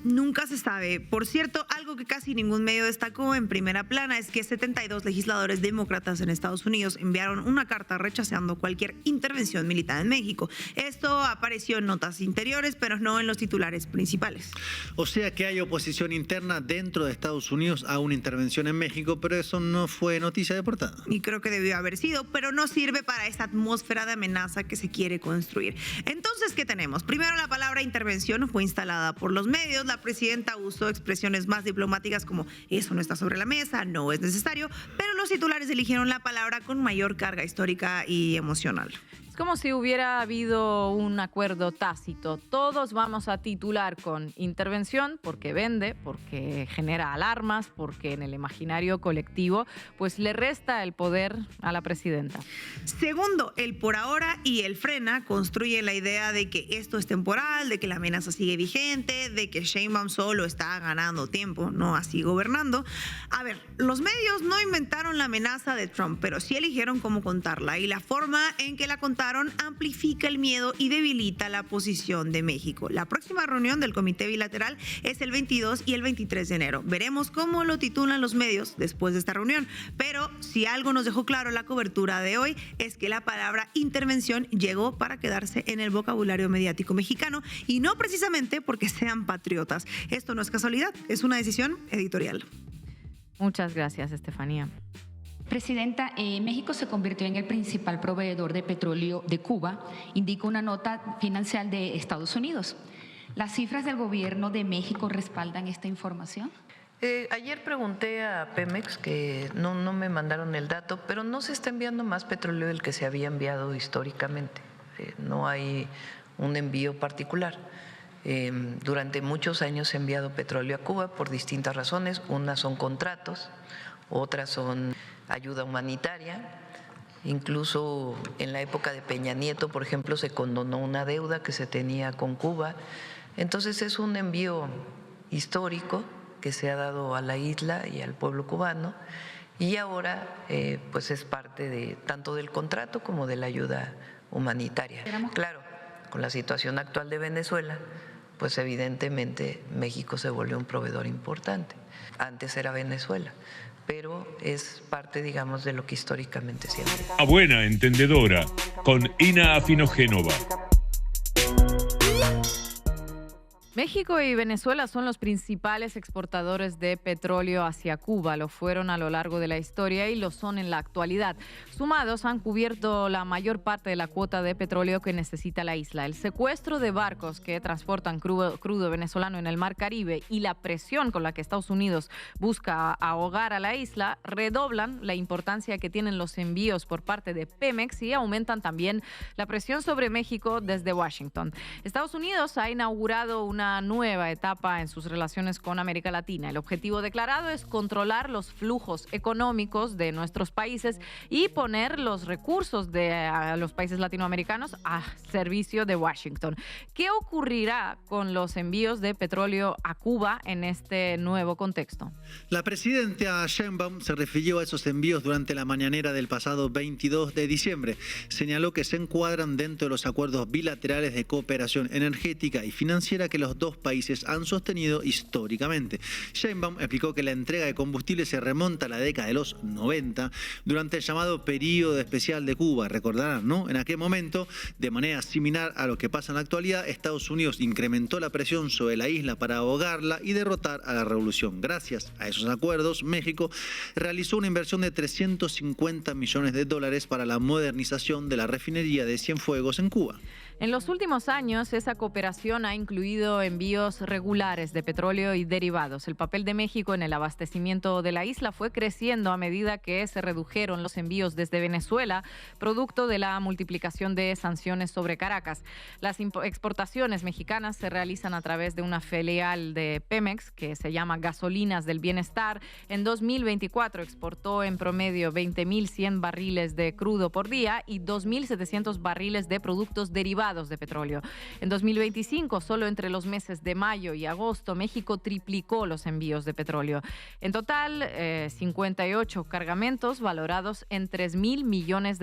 Nunca se sabe. Por cierto, algo que casi ningún medio destacó en primera plana es que 72 legisladores demócratas en Estados Unidos enviaron una carta rechazando cualquier intervención militar en México. Esto apareció en notas interiores, pero no en los titulares principales. O sea que hay oposición interna dentro de Estados Unidos a una intervención en México, pero eso no fue noticia de portada. Y creo que debió haber sido, pero no sirve para esta atmósfera de amenaza que se quiere construir. Entonces, ¿qué tenemos? Primero, la palabra intervención fue instalada por los medios. La presidenta usó expresiones más diplomáticas como eso no está sobre la mesa, no es necesario, pero los titulares eligieron la palabra con mayor carga histórica y emocional. Como si hubiera habido un acuerdo tácito. Todos vamos a titular con intervención porque vende, porque genera alarmas, porque en el imaginario colectivo pues le resta el poder a la presidenta. Segundo, el por ahora y el frena construye la idea de que esto es temporal, de que la amenaza sigue vigente, de que Sheinbaum solo está ganando tiempo, no así gobernando. A ver, los medios no inventaron la amenaza de Trump, pero sí eligieron cómo contarla y la forma en que la contaron amplifica el miedo y debilita la posición de México. La próxima reunión del Comité Bilateral es el 22 y el 23 de enero. Veremos cómo lo titulan los medios después de esta reunión. Pero si algo nos dejó claro la cobertura de hoy es que la palabra intervención llegó para quedarse en el vocabulario mediático mexicano y no precisamente porque sean patriotas. Esto no es casualidad, es una decisión editorial. Muchas gracias, Estefanía. Presidenta, México se convirtió en el principal proveedor de petróleo de Cuba, indica una nota financiera de Estados Unidos. ¿Las cifras del gobierno de México respaldan esta información? Ayer pregunté a Pemex, que no me mandaron el dato, pero no se está enviando más petróleo del que se había enviado históricamente. No hay un envío particular. Durante muchos años se ha enviado petróleo a Cuba por distintas razones. Unas son contratos, otras son ayuda humanitaria. Incluso en la época de Peña Nieto, por ejemplo, se condonó una deuda que se tenía con Cuba. Entonces es un envío histórico que se ha dado a la isla y al pueblo cubano, y ahora pues es parte de tanto del contrato como de la ayuda humanitaria. Claro, con la situación actual de Venezuela, pues evidentemente México se volvió un proveedor importante. Antes era Venezuela, pero es parte, digamos, de lo que históricamente se ha hecho. A buena entendedora, con Ina Afinogénova. México y Venezuela son los principales exportadores de petróleo hacia Cuba. Lo fueron a lo largo de la historia y lo son en la actualidad. Sumados, han cubierto la mayor parte de la cuota de petróleo que necesita la isla. El secuestro de barcos que transportan crudo venezolano en el Mar Caribe y la presión con la que Estados Unidos busca ahogar a la isla redoblan la importancia que tienen los envíos por parte de Pemex y aumentan también la presión sobre México desde Washington. Estados Unidos ha inaugurado una nueva etapa en sus relaciones con América Latina. El objetivo declarado es controlar los flujos económicos de nuestros países y poner los recursos de los países latinoamericanos a servicio de Washington. ¿Qué ocurrirá con los envíos de petróleo a Cuba en este nuevo contexto? La presidenta Sheinbaum se refirió a esos envíos durante la mañanera del pasado 22 de diciembre. Señaló que se encuadran dentro de los acuerdos bilaterales de cooperación energética y financiera que los dos países han sostenido históricamente. Sheinbaum explicó que la entrega de combustible se remonta a la década de los 90, durante el llamado Período Especial de Cuba. Recordarán, ¿no? En aquel momento, de manera similar a lo que pasa en la actualidad, Estados Unidos incrementó la presión sobre la isla para ahogarla y derrotar a la revolución. Gracias a esos acuerdos, México realizó una inversión de $350 millones para la modernización de la refinería de Cienfuegos en Cuba. En los últimos años, esa cooperación ha incluido envíos regulares de petróleo y derivados. El papel de México en el abastecimiento de la isla fue creciendo a medida que se redujeron los envíos desde Venezuela, producto de la multiplicación de sanciones sobre Caracas. Las exportaciones mexicanas se realizan a través de una filial de Pemex, que se llama Gasolinas del Bienestar. En 2024 exportó en promedio 20.100 barriles de crudo por día y 2.700 barriles de productos derivados de petróleo. En 2025, solo entre los meses de mayo y agosto, México triplicó los envíos de petróleo. En total, 58 cargamentos valorados en $3.000 millones.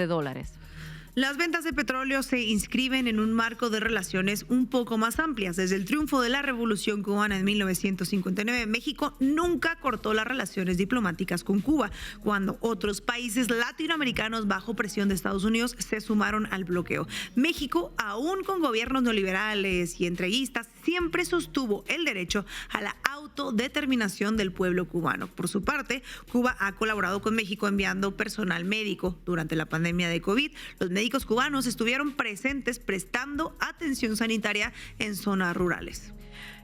Las ventas de petróleo se inscriben en un marco de relaciones un poco más amplias. Desde el triunfo de la Revolución Cubana en 1959, México nunca cortó las relaciones diplomáticas con Cuba, cuando otros países latinoamericanos bajo presión de Estados Unidos se sumaron al bloqueo. México, aún con gobiernos neoliberales y entreguistas, siempre sostuvo el derecho a la autodeterminación del pueblo cubano. Por su parte, Cuba ha colaborado con México enviando personal médico. Durante la pandemia de COVID, los médicos cubanos estuvieron presentes prestando atención sanitaria en zonas rurales.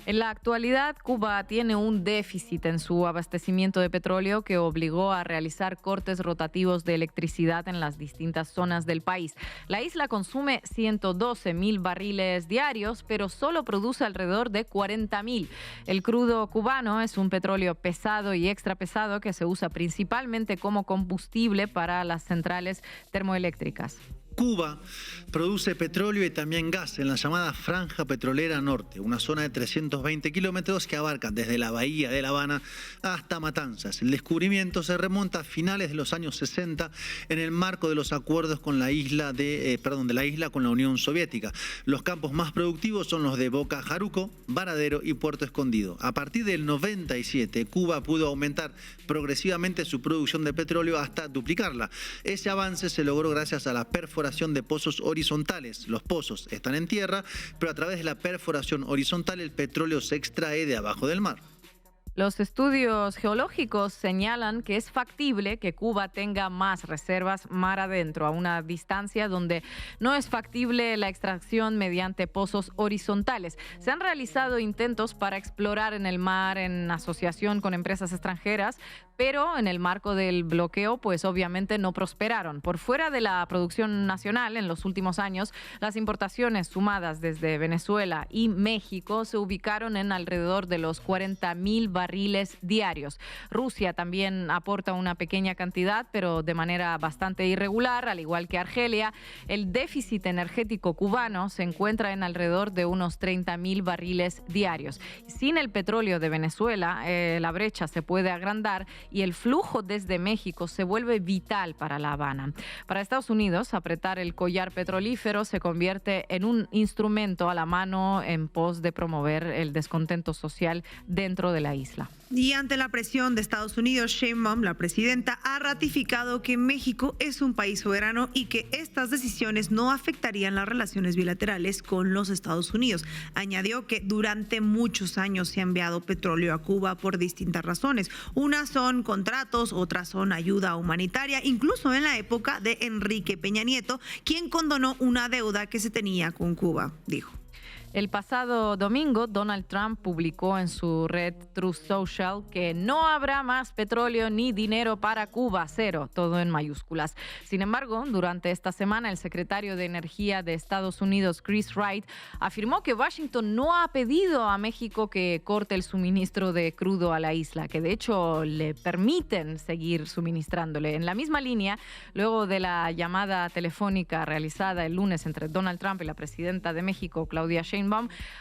En la actualidad, Cuba tiene un déficit en su abastecimiento de petróleo que obligó a realizar cortes rotativos de electricidad en las distintas zonas del país. La isla consume 112.000 barriles diarios, pero solo produce alrededor de 40.000. El crudo cubano es un petróleo pesado y extra pesado que se usa principalmente como combustible para las centrales termoeléctricas. Cuba produce petróleo y también gas en la llamada Franja Petrolera Norte, una zona de 320 kilómetros que abarca desde la bahía de La Habana hasta Matanzas. El descubrimiento se remonta a finales de los años 60 en el marco de los acuerdos con de la isla con la Unión Soviética. Los campos más productivos son los de Boca Jaruco, Varadero y Puerto Escondido. A partir del 97, Cuba pudo aumentar progresivamente su producción de petróleo hasta duplicarla. Ese avance se logró gracias a la perforación de pozos horizontales. Los pozos están en tierra, pero a través de la perforación horizontal el petróleo se extrae de abajo del mar. Los estudios geológicos señalan que es factible que Cuba tenga más reservas mar adentro, a una distancia donde no es factible la extracción mediante pozos horizontales. Se han realizado intentos para explorar en el mar en asociación con empresas extranjeras, pero en el marco del bloqueo, pues obviamente no prosperaron. Por fuera de la producción nacional, en los últimos años, las importaciones sumadas desde Venezuela y México se ubicaron en alrededor de los 40.000 barriles diarios. Rusia también aporta una pequeña cantidad, pero de manera bastante irregular, al igual que Argelia. El déficit energético cubano se encuentra en alrededor de unos 30.000 barriles diarios. Sin el petróleo de Venezuela, la brecha se puede agrandar y el flujo desde México se vuelve vital para La Habana. Para Estados Unidos, apretar el collar petrolífero se convierte en un instrumento a la mano en pos de promover el descontento social dentro de la isla. isla. Y ante la presión de Estados Unidos, Sheinbaum, la presidenta, ha ratificado que México es un país soberano y que estas decisiones no afectarían las relaciones bilaterales con los Estados Unidos. Añadió que durante muchos años se ha enviado petróleo a Cuba por distintas razones. Unas son contratos, otras son ayuda humanitaria, incluso en la época de Enrique Peña Nieto, quien condonó una deuda que se tenía con Cuba, dijo. El pasado domingo, Donald Trump publicó en su red Truth Social que no habrá más petróleo ni dinero para Cuba, cero, todo en mayúsculas. Sin embargo, durante esta semana, el secretario de Energía de Estados Unidos, Chris Wright, afirmó que Washington no ha pedido a México que corte el suministro de crudo a la isla, que de hecho le permiten seguir suministrándole. En la misma línea, luego de la llamada telefónica realizada el lunes entre Donald Trump y la presidenta de México, Claudia Sheinbaum,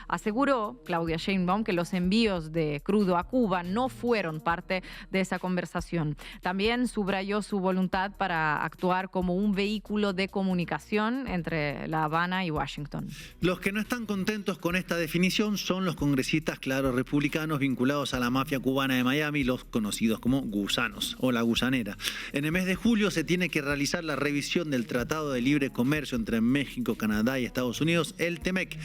aseguró Claudia Sheinbaum que los envíos de crudo a Cuba no fueron parte de esa conversación. También subrayó su voluntad para actuar como un vehículo de comunicación entre La Habana y Washington. Los que no están contentos con esta definición son los congresistas claros republicanos vinculados a la mafia cubana de Miami, los conocidos como gusanos o la gusanera. En el mes de julio se tiene que realizar la revisión del Tratado de Libre Comercio entre México, Canadá y Estados Unidos, el TEMEC.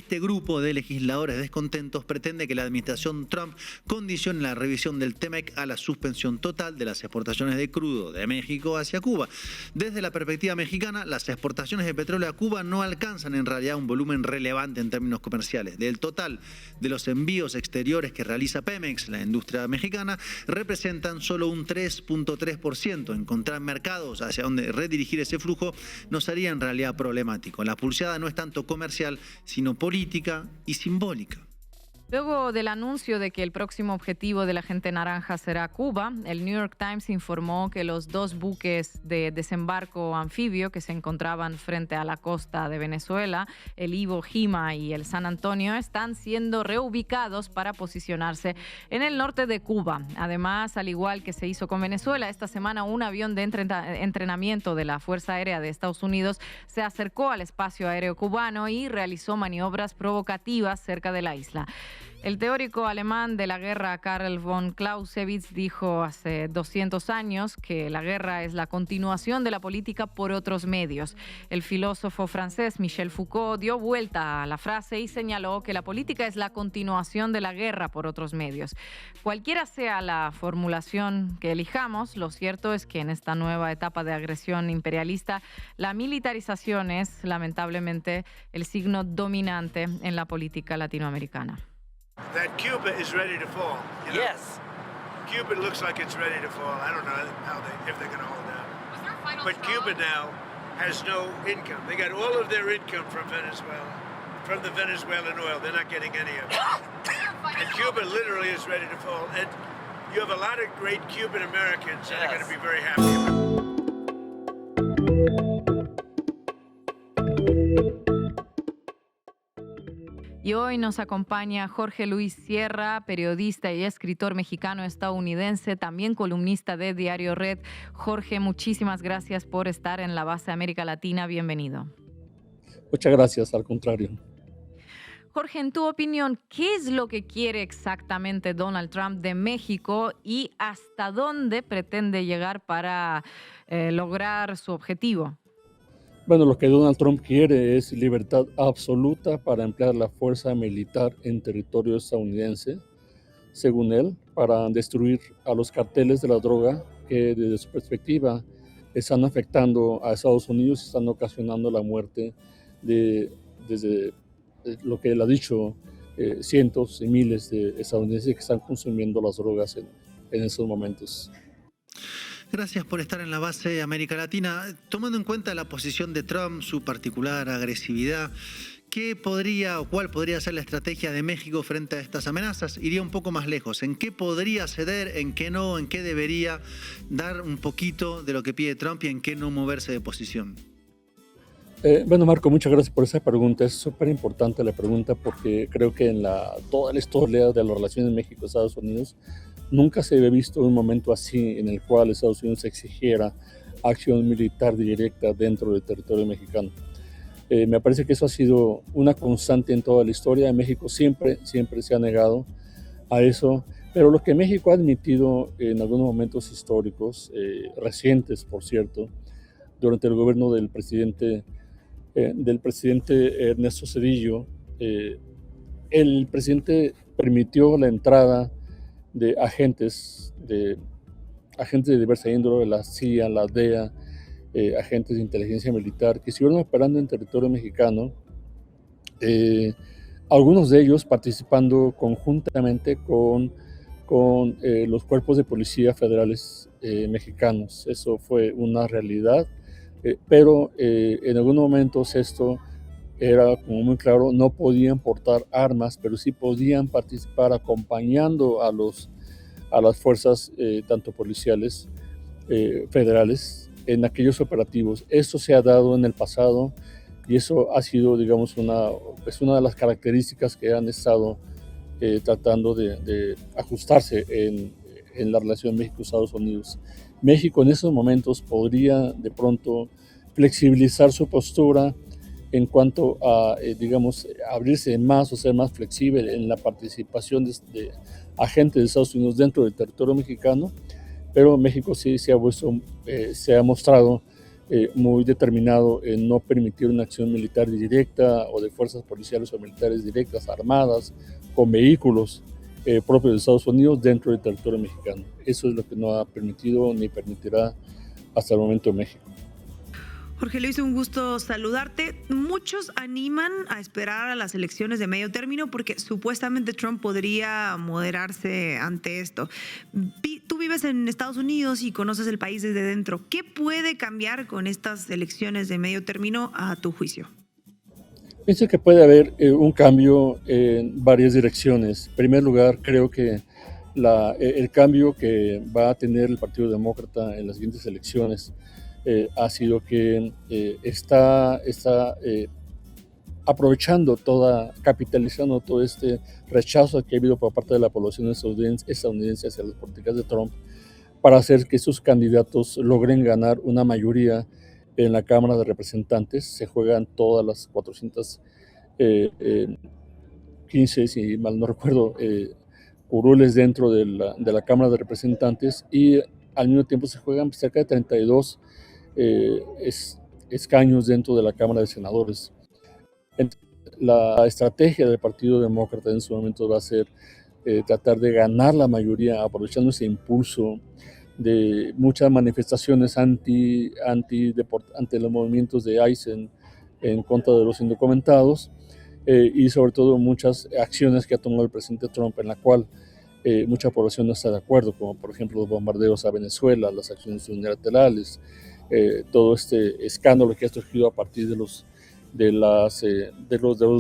Este grupo de legisladores descontentos pretende que la administración Trump condicione la revisión del TEMEC a la suspensión total de las exportaciones de crudo de México hacia Cuba. Desde la perspectiva mexicana, las exportaciones de petróleo a Cuba no alcanzan en realidad un volumen relevante en términos comerciales. Del total de los envíos exteriores que realiza Pemex, la industria mexicana, representan solo un 3.3%. Encontrar mercados hacia donde redirigir ese flujo nos haría en realidad problemático. La pulseada no es tanto comercial, sino política y simbólica. Luego del anuncio de que el próximo objetivo de la gente naranja será Cuba, el New York Times informó que los dos buques de desembarco anfibio que se encontraban frente a la costa de Venezuela, el Iwo Jima y el San Antonio, están siendo reubicados para posicionarse en el norte de Cuba. Además, al igual que se hizo con Venezuela, esta semana un avión de entrenamiento de la Fuerza Aérea de Estados Unidos se acercó al espacio aéreo cubano y realizó maniobras provocativas cerca de la isla. El teórico alemán de la guerra Karl von Clausewitz dijo hace 200 años que la guerra es la continuación de la política por otros medios. El filósofo francés Michel Foucault dio vuelta a la frase y señaló que la política es la continuación de la guerra por otros medios. Cualquiera sea la formulación que elijamos, lo cierto es que en esta nueva etapa de agresión imperialista, la militarización es lamentablemente el signo dominante en la política latinoamericana. That Cuba is ready to fall. You know? Yes. Cuba looks like it's ready to fall. I don't know if they're going to hold out. But Cuba now has no income. They got all of their income from Venezuela, from the Venezuelan oil. They're not getting any of it. And Cuba literally is ready to fall. And you have a lot of great Cuban Americans that are going to be very happy about it. Y hoy nos acompaña Jorge Luis Sierra, periodista y escritor mexicano-estadounidense, también columnista de Diario Red. Jorge, muchísimas gracias por estar en la base América Latina. Bienvenido. Muchas gracias, al contrario. Jorge, en tu opinión, ¿qué es lo que quiere exactamente Donald Trump de México y hasta dónde pretende llegar para lograr su objetivo? Bueno, lo que Donald Trump quiere es libertad absoluta para emplear la fuerza militar en territorio estadounidense, según él, para destruir a los carteles de la droga que desde su perspectiva están afectando a Estados Unidos y están ocasionando la muerte desde lo que él ha dicho, cientos y miles de estadounidenses que están consumiendo las drogas en estos momentos. Gracias por estar en la base América Latina. Tomando en cuenta la posición de Trump, su particular agresividad, ¿qué podría o cuál podría ser la estrategia de México frente a estas amenazas? Iría un poco más lejos. ¿En qué podría ceder, en qué no, en qué debería dar un poquito de lo que pide Trump y en qué no moverse de posición? Bueno, Marco, muchas gracias por esa pregunta. Es súper importante la pregunta porque creo que en toda la historia de las relaciones México-Estados Unidos nunca se había visto un momento así en el cual Estados Unidos exigiera acción militar directa dentro del territorio mexicano. Me parece que eso ha sido una constante en toda la historia. México siempre se ha negado a eso. Pero lo que México ha admitido en algunos momentos históricos, recientes por cierto, durante el gobierno del presidente Ernesto Zedillo, el presidente permitió la entrada de agentes de diversa índole, la CIA, la DEA, agentes de inteligencia militar, que estuvieron operando en territorio mexicano, algunos de ellos participando conjuntamente con los cuerpos de policía federales mexicanos. Eso fue una realidad, pero en algunos momentos esto era como muy claro, no podían portar armas, pero sí podían participar acompañando a las fuerzas tanto policiales federales en aquellos operativos. Esto se ha dado en el pasado y eso ha sido, digamos, una de las características que han estado tratando de ajustarse en la relación México-Estados Unidos. México en esos momentos podría de pronto flexibilizar su postura en cuanto a, digamos, abrirse más o ser más flexible en la participación de agentes de Estados Unidos dentro del territorio mexicano, pero México sí se ha mostrado muy determinado en no permitir una acción militar directa o de fuerzas policiales o militares directas, armadas, con vehículos propios de Estados Unidos dentro del territorio mexicano. Eso es lo que no ha permitido ni permitirá hasta el momento México. Jorge Luis, un gusto saludarte. Muchos animan a esperar a las elecciones de medio término porque supuestamente Trump podría moderarse ante esto. Tú vives en Estados Unidos y conoces el país desde dentro. ¿Qué puede cambiar con estas elecciones de medio término a tu juicio? Pienso que puede haber un cambio en varias direcciones. En primer lugar, creo que el cambio que va a tener el Partido Demócrata en las siguientes elecciones ha sido que está aprovechando capitalizando todo este rechazo que ha habido por parte de la población estadounidense hacia las políticas de Trump para hacer que sus candidatos logren ganar una mayoría en la Cámara de Representantes. Se juegan todas las 415, si mal no recuerdo, curules dentro de la Cámara de Representantes y al mismo tiempo se juegan cerca de 32 escaños dentro de la Cámara de Senadores. La estrategia del Partido Demócrata en su momento va a ser tratar de ganar la mayoría aprovechando ese impulso de muchas manifestaciones ante los movimientos de ICE en contra de los indocumentados y sobre todo muchas acciones que ha tomado el presidente Trump en la cual mucha población no está de acuerdo, como por ejemplo los bombardeos a Venezuela, las acciones unilaterales, todo este escándalo que ha surgido a partir de los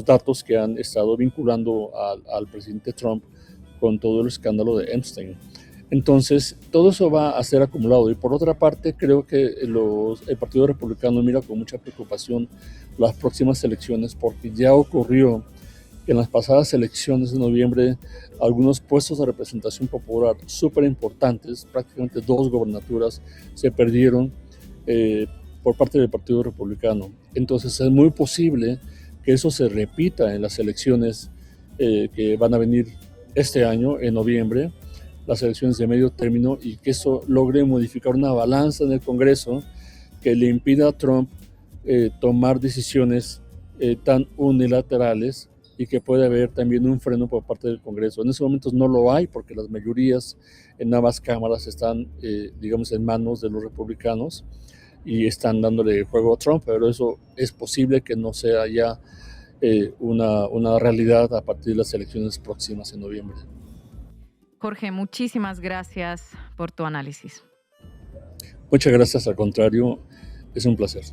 datos que han estado vinculando al presidente Trump con todo el escándalo de Epstein. Entonces, todo eso va a ser acumulado. Y por otra parte, creo que el Partido Republicano mira con mucha preocupación las próximas elecciones, porque ya ocurrió que en las pasadas elecciones de noviembre algunos puestos de representación popular súper importantes, prácticamente 2 gobernaturas, se perdieron por parte del Partido Republicano. Entonces es muy posible que eso se repita en las elecciones que van a venir este año, en noviembre, las elecciones de medio término, y que eso logre modificar una balanza en el Congreso que le impida a Trump tomar decisiones tan unilaterales y que puede haber también un freno por parte del Congreso. En estos momentos no lo hay porque las mayorías en ambas cámaras están, digamos, en manos de los republicanos y están dándole juego a Trump, pero eso es posible que no sea ya una realidad a partir de las elecciones próximas en noviembre. Jorge, muchísimas gracias por tu análisis. Muchas gracias, al contrario, es un placer.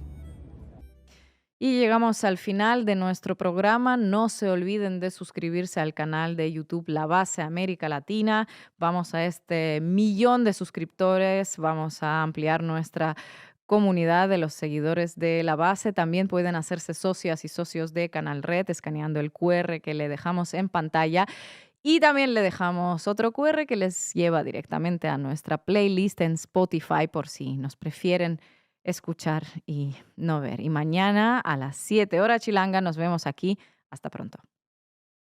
Y llegamos al final de nuestro programa. No se olviden de suscribirse al canal de YouTube La Base América Latina. Vamos a 1,000,000 de suscriptores. Vamos a ampliar nuestra comunidad de los seguidores de La Base. También pueden hacerse socias y socios de Canal Red escaneando el QR que le dejamos en pantalla. Y también le dejamos otro QR que les lleva directamente a nuestra playlist en Spotify por si nos prefieren escuchar y no ver. Y mañana a las 7 horas chilanga nos vemos aquí. Hasta pronto.